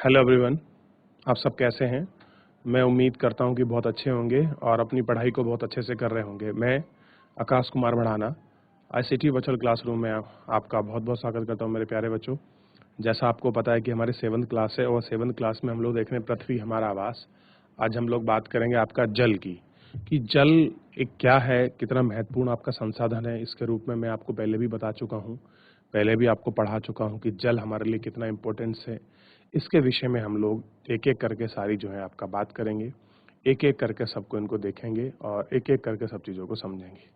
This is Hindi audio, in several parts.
हेलो एवरीवन, आप सब कैसे हैं? मैं उम्मीद करता हूं कि बहुत अच्छे होंगे और अपनी पढ़ाई को बहुत अच्छे से कर रहे होंगे। मैं Akash Kumar Bhadana ICT virtual classroom में आपका बहुत बहुत स्वागत करता हूं मेरे प्यारे बच्चों। जैसा आपको पता है कि हमारी 7th क्लास है और 7th क्लास में हम लोग देख रहे हैं पृथ्वी हमारा आवास। आज हम लोग बात करेंगे आपका जल की, कि जल एक क्या है, कितना महत्वपूर्ण आपका संसाधन है। इसके रूप में मैं आपको पहले भी बता चुका हूँ, पहले भी आपको पढ़ा चुका हूँ कि जल हमारे लिए कितना इम्पोर्टेंस है। इसके विषय में हम लोग एक एक करके सारी जो है आपका बात करेंगे, एक एक करके सबको इनको देखेंगे और एक एक करके सब चीज़ों को समझेंगे।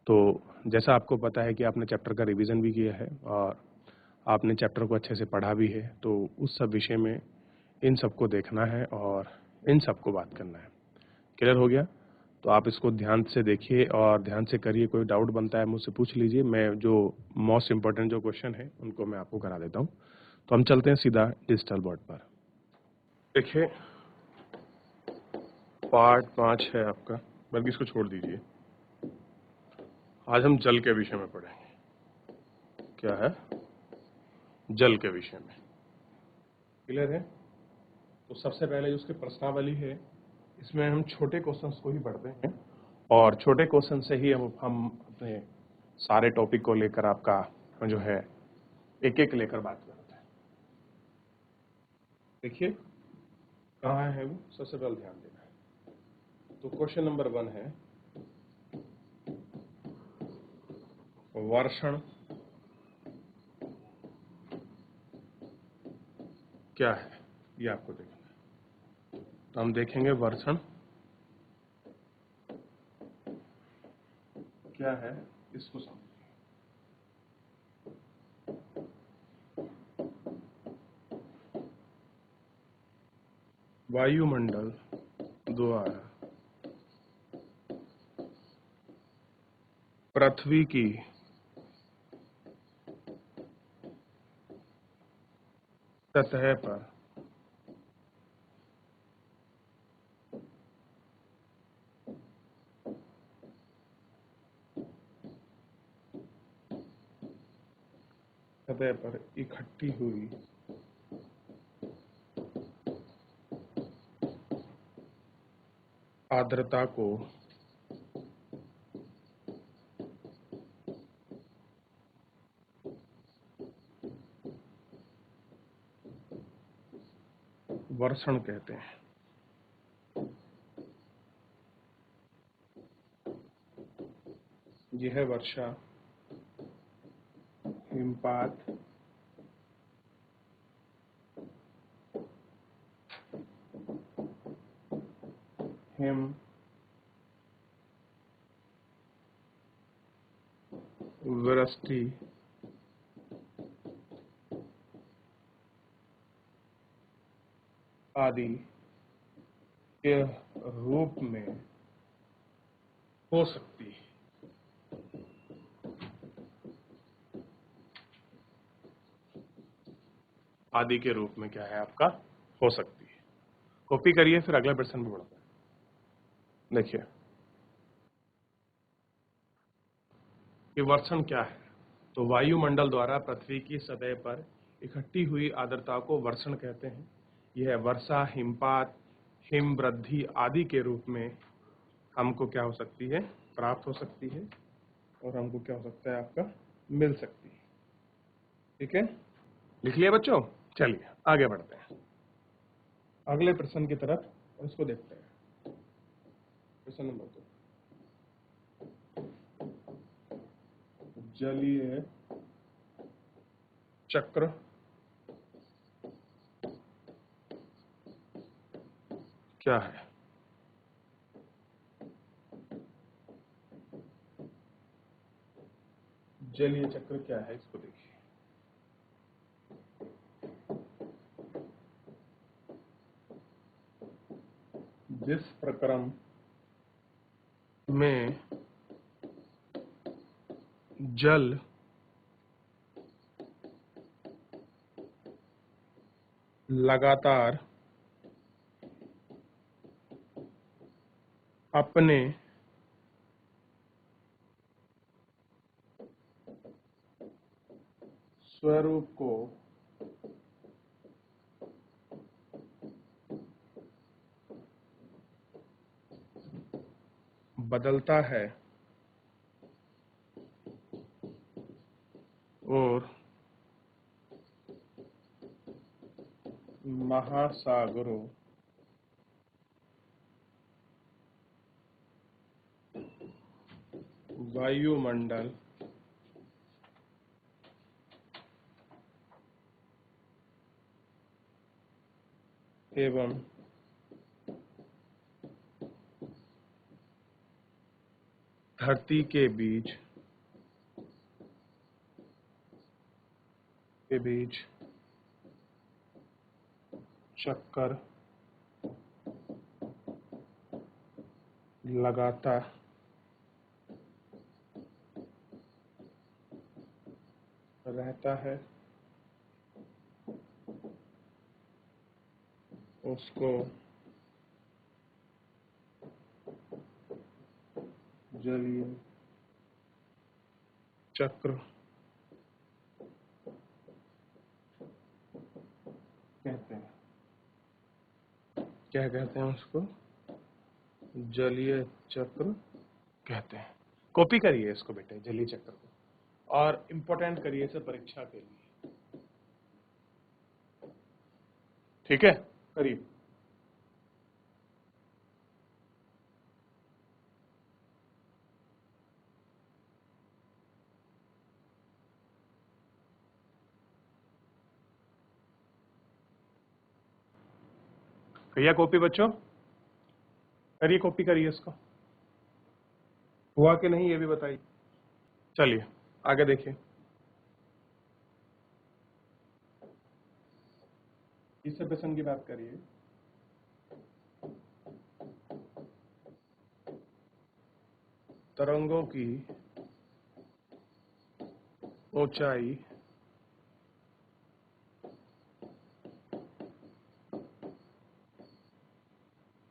तो जैसा आपको पता है कि आपने चैप्टर का रिवीजन भी किया है और आपने चैप्टर को अच्छे से पढ़ा भी है, तो उस सब विषय में इन सबको देखना है और इन सबको बात करना है। क्लियर हो गया? तो आप इसको ध्यान से देखिए और ध्यान से करिए। कोई डाउट बनता है मुझसे पूछ लीजिए, मैं जो मोस्ट इम्पोर्टेंट जो क्वेश्चन है उनको मैं आपको करा देता हूँ। तो हम चलते हैं सीधा डिजिटल बोर्ड पर। देखिए, पार्ट 5 है आपका, बल्कि इसको छोड़ दीजिए। आज हम जल के विषय में पढ़ेंगे। क्या है? जल के विषय में। क्लियर है? तो सबसे पहले जो उसकी प्रश्नावली है, इसमें हम छोटे क्वेश्चंस को ही पढ़ते हैं और छोटे क्वेश्चन से ही हम अपने सारे टॉपिक को लेकर आपका जो है एक एक लेकर बात करते हैं। देखिए कहाँ है वो, सबसे पहले ध्यान देना है। तो क्वेश्चन नंबर 1 है, वर्षण क्या है, ये आपको देखना है। तो हम देखेंगे वर्षण क्या है, इसको समझिए। वायुमंडल द्वारा पृथ्वी की सतह पर इकट्ठी हुई आर्द्रता को वर्षण कहते हैं। यह है वर्षा, हिमपात, हिम वृष्टि आदि के रूप में हो सकती है। आदि के रूप में क्या है आपका, हो सकती है। कॉपी करिए, फिर अगला प्रश्न भी बढ़ता है। देखिए कि वर्षण क्या है। तो वायुमंडल द्वारा पृथ्वी की सतह पर इकट्ठी हुई आर्द्रता को वर्षण कहते हैं। यह वर्षा, हिमपात, हिम वृद्धि आदि के रूप में हमको क्या हो सकती है, प्राप्त हो सकती है और हमको क्या हो सकता है आपका, मिल सकती है। ठीक है, लिख लिया बच्चों? चलिए आगे बढ़ते हैं अगले प्रश्न की तरफ और इसको देखते हैं। प्रश्न नंबर 2, जलीय चक्र क्या है? जलीय चक्र क्या है, इसको देखिए। जिस प्रक्रम में जल लगातार अपने स्वरूप को बदलता है और महासागरों वायुमंडल एवं धरती के बीच चक्कर लगाता रहता है, उसको जलीय चक्र कहते हैं। क्या कहते हैं उसको? जलीय चक्र कहते हैं। कॉपी करिए इसको बेटे, जलीय चक्र को, और इम्पोर्टेंट करिए इसे परीक्षा के लिए। ठीक है, करिए। भैया कॉपी बच्चों करिए, कॉपी करिए इसको। हुआ कि नहीं ये भी बताइए। चलिए आगे देखिए। तीसरे प्रश्न की बात करिए। तरंगों की ऊंचाई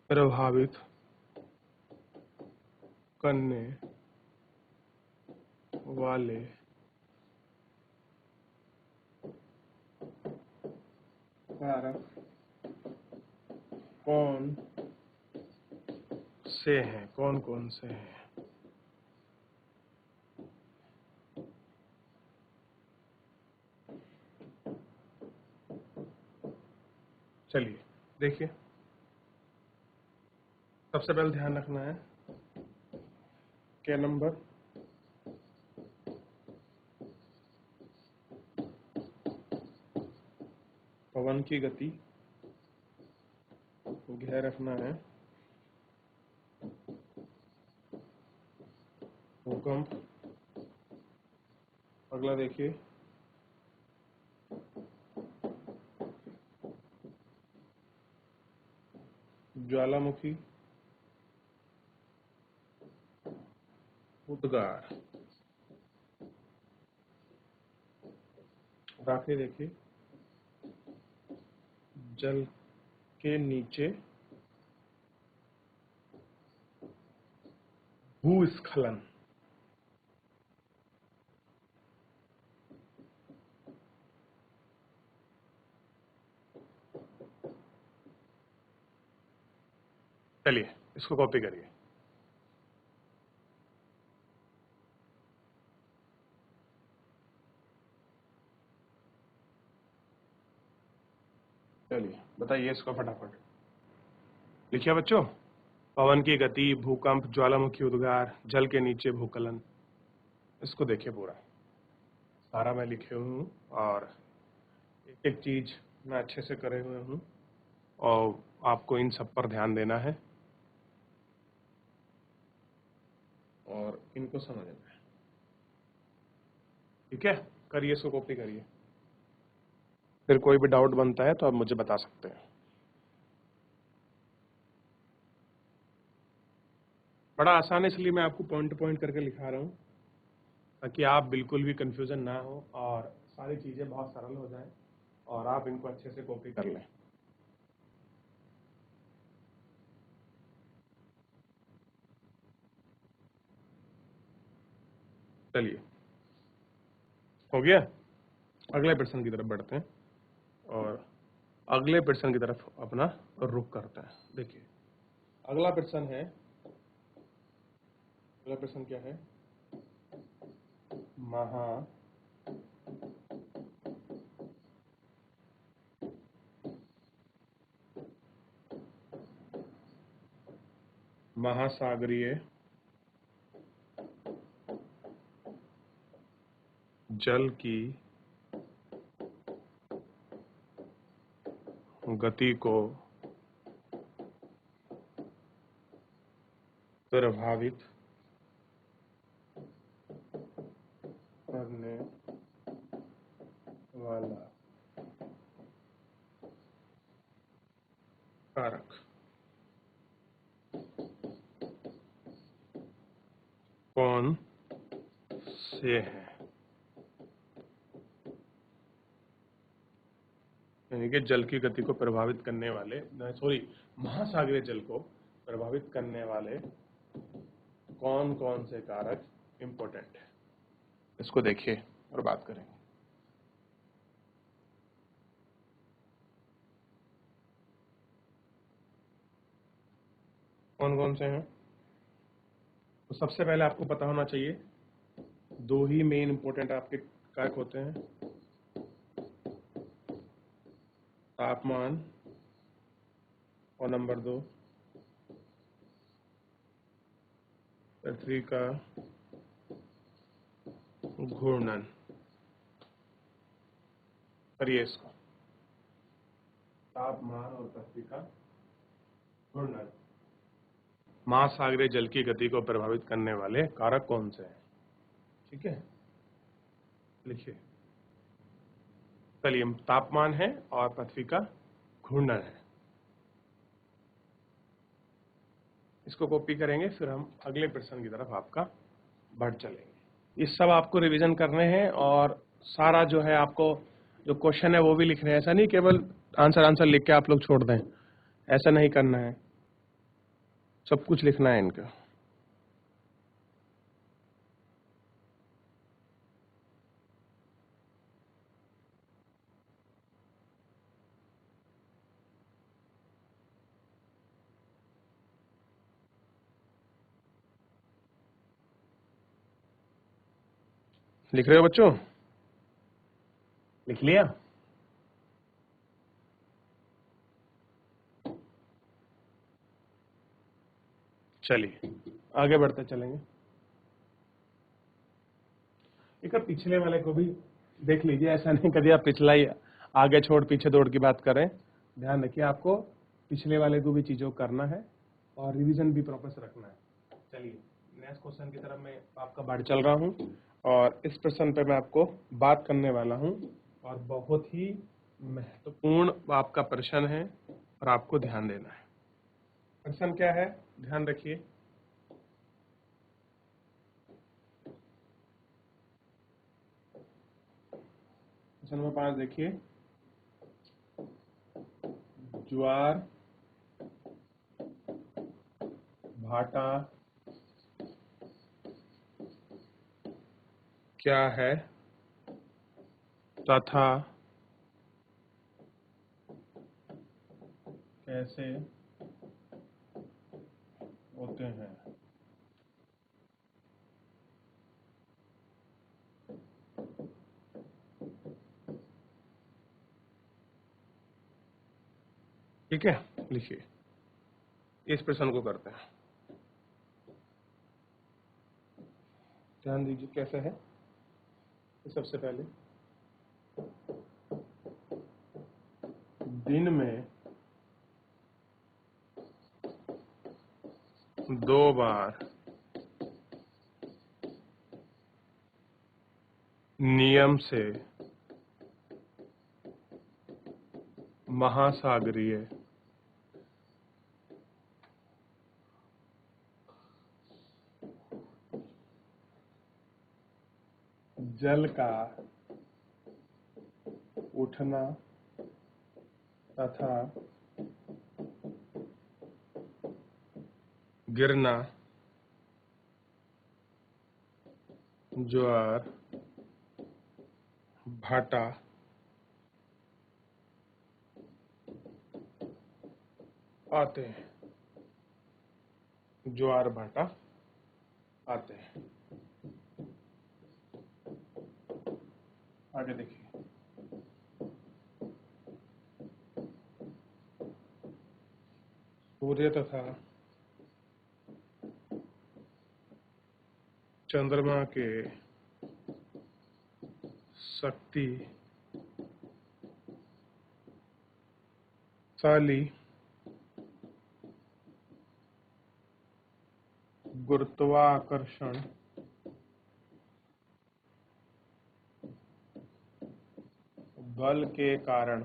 प्रभावित करने वाले कारक कौन से हैं? कौन कौन से हैं? चलिए देखिए, सबसे पहले ध्यान रखना है क्या नंबर, पवन की गति ध्यान रखना है, भूकंप। अगला देखिए, ज्वालामुखी, उद्गार। आखिरी देखिए, जल के नीचे भूस्खलन। चलिए इसको कॉपी करिए। चलिए बताइए इसको फटाफट। लिखिए बच्चों, पवन की गति, भूकंप, ज्वालामुखी उद्गार, जल के नीचे भूस्खलन। इसको देखिए पूरा सारा मैं लिखे हूँ और एक एक चीज मैं अच्छे से करे हुए हूँ और आपको इन सब पर ध्यान देना है और इनको समझना है। ठीक है, करिए इसको, कॉपी करिए। फिर कोई भी डाउट बनता है तो आप मुझे बता सकते हैं। बड़ा आसान है, इसलिए मैं आपको पॉइंट पॉइंट करके लिखा रहा हूँ ताकि आप बिल्कुल भी कंफ्यूजन ना हो और सारी चीज़ें बहुत सरल हो जाएं और आप इनको अच्छे से कॉपी कर लें। चलिए हो गया, अगले प्रश्न की तरफ बढ़ते हैं और अगले प्रश्न की तरफ अपना रुख करते हैं। देखिए अगला प्रश्न है, अगला प्रश्न क्या है? महा महासागरीय जल की गति को प्रभावित करने वाला कारक कौन से हैं? यानी कि जल की गति को प्रभावित करने वाले, सॉरी, महासागरीय जल को प्रभावित करने वाले कौन कौन से कारक इंपॉर्टेंट है, इसको देखिए और बात करेंगे। कौन कौन से हैं? तो सबसे पहले आपको पता होना चाहिए दो ही मेन इंपॉर्टेंट आपके कारक होते हैं, तापमान और नंबर 2 पृथ्वी का घूर्णन। करिए इसको, तापमान और पृथ्वी का घूर्णन। महासागरीय जल की गति को प्रभावित करने वाले कारक कौन से हैं? ठीक है, लिखिए। चलिए, तापमान है और पृथ्वी का घूर्णन है। इसको कॉपी करेंगे, फिर हम अगले प्रश्न की तरफ आपका बढ़ चलेंगे। ये सब आपको रिवीजन करने हैं और सारा जो है आपको जो क्वेश्चन है वो भी लिखने हैं। ऐसा नहीं केवल आंसर लिख के आप लोग छोड़ दें, ऐसा नहीं करना है, सब कुछ लिखना है इनका। लिख रहे हो बच्चों? लिख लिया? चलिए आगे बढ़ते चलेंगे। एक पिछले वाले को भी देख लीजिए, ऐसा नहीं कभी आप पिछला ही आगे छोड़ पीछे दौड़ की बात करें। ध्यान रखिए, आपको पिछले वाले को भी चीजों को करना है और रिवीजन भी प्रॉपर से रखना है। चलिए नेक्स्ट क्वेश्चन की तरफ मैं आपका बढ़ चल रहा हूं और इस प्रश्न पे मैं आपको बात करने वाला हूं और बहुत ही महत्वपूर्ण आपका प्रश्न है और आपको ध्यान देना है। प्रश्न क्या है, ध्यान रखिए। प्रश्न नंबर 5 देखिए, ज्वार भाटा क्या है तथा कैसे होते हैं? ठीक है, लिखिए। इस प्रश्न को करते हैं, ध्यान दीजिए कैसे है। सबसे पहले दिन में 2 बार नियम से महासागरीय जल का उठना तथा गिरना ज्वार भाटा आते हैं। ज्वार भाटा आते हैं। आगे देखिए, सूर्य तथा चंद्रमा के शक्तिशाली गुरुत्वाकर्षण बल के कारण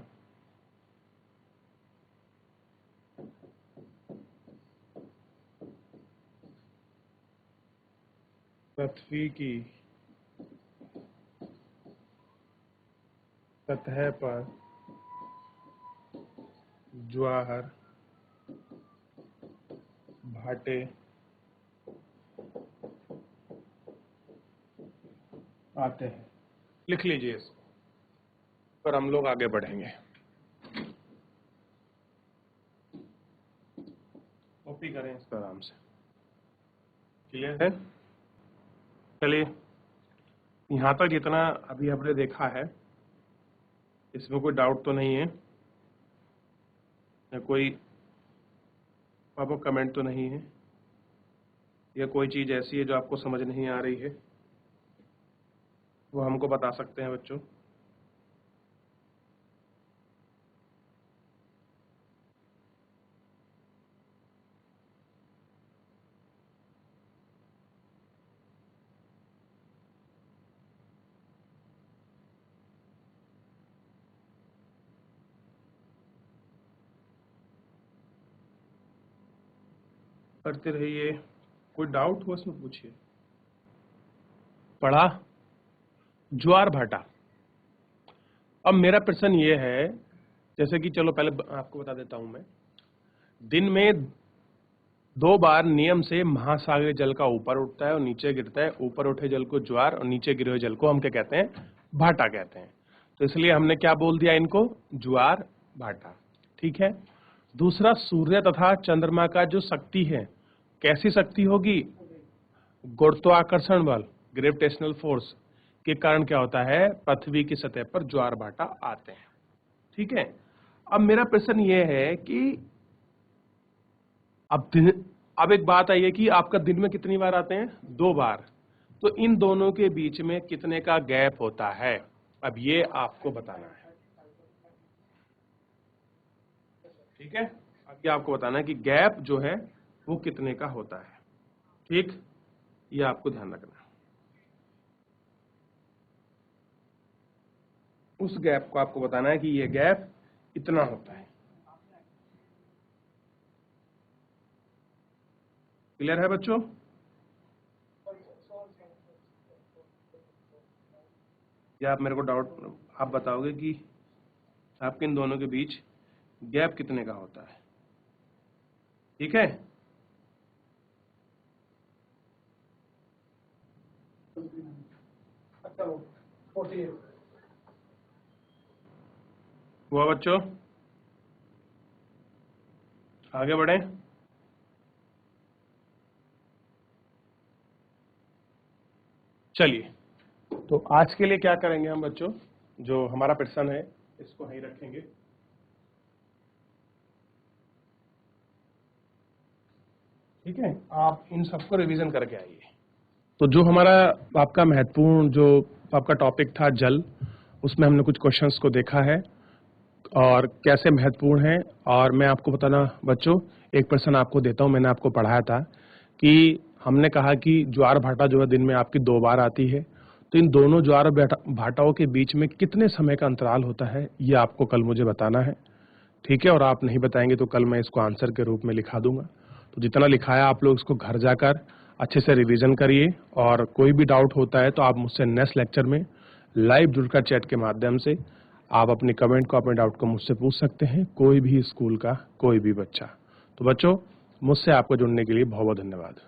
पृथ्वी की सतह पर ज्वार भाटे आते हैं। लिख लीजिए इसको, पर हम लोग आगे बढ़ेंगे। कॉपी करें इसको आराम से। क्लियर है? चलिए, यहाँ तक जितना अभी हमने देखा है इसमें कोई डाउट तो नहीं है, या कोई आपको कमेंट तो नहीं है, या कोई चीज़ ऐसी है जो आपको समझ नहीं आ रही है, वो हमको बता सकते हैं बच्चों। करते रहिए, कोई डाउट हो इसमें पूछिए। पढ़ा ज्वार भाटा। अब मेरा प्रश्न ये है, जैसे कि चलो पहले आपको बता देता हूं मैं, दिन में 2 बार नियम से महासागरीय जल का ऊपर उठता है और नीचे गिरता है। ऊपर उठे जल को ज्वार और नीचे गिरे हुए जल को हम क्या कहते हैं? भाटा कहते हैं। तो इसलिए हमने क्या बोल दिया इनको? ज्वार भाटा। ठीक है। दूसरा, सूर्य तथा चंद्रमा का जो शक्ति है, कैसी शक्ति होगी? गुरुत्वाकर्षण बल, ग्रेविटेशनल फोर्स के कारण क्या होता है? पृथ्वी की सतह पर ज्वार भाटा आते हैं। ठीक है। अब मेरा प्रश्न ये है कि अब एक बात आई है कि आपका दिन में कितनी बार आते हैं? 2 बार। तो इन दोनों के बीच में कितने का गैप होता है? अब ये आपको बताना है। ठीक है। अब ये आपको बताना है कि गैप जो है वो कितने का होता है। ठीक, ये आपको ध्यान रखना है। उस गैप को आपको बताना है कि ये गैप इतना होता है। क्लियर है बच्चों? या आप मेरे को डाउट आप बताओगे कि आपके इन दोनों के बीच गैप कितने का होता है? ठीक है। हुआ बच्चों? आगे बढ़े। चलिए, तो आज के लिए क्या करेंगे हम बच्चों? जो हमारा प्रश्न है इसको वहीं रखेंगे। ठीक है। आप इन सबको रिवीजन करके आइए। तो जो हमारा आपका महत्वपूर्ण जो आपका टॉपिक था जल, उसमें हमने कुछ क्वेश्चंस को देखा है और कैसे महत्वपूर्ण है। और मैं आपको बताना बच्चों, एक प्रश्न आपको देता हूं। मैंने आपको पढ़ाया था कि हमने कहा कि ज्वार भाटा जो है दिन में आपकी 2 बार आती है। तो इन दोनों ज्वार भाटाओं के बीच में कितने समय का अंतराल होता है, ये आपको कल मुझे बताना है। ठीक है। और आप नहीं बताएंगे तो कल मैं इसको आंसर के रूप में लिखा दूंगा। तो जितना लिखाया आप लोग इसको घर जाकर अच्छे से रिवीजन करिए, और कोई भी डाउट होता है तो आप मुझसे नेक्स्ट लेक्चर में लाइव जुड़कर चैट के माध्यम से आप अपने कमेंट को, अपने डाउट को मुझसे पूछ सकते हैं, कोई भी स्कूल का कोई भी बच्चा। तो बच्चों, मुझसे आपको जुड़ने के लिए बहुत बहुत धन्यवाद।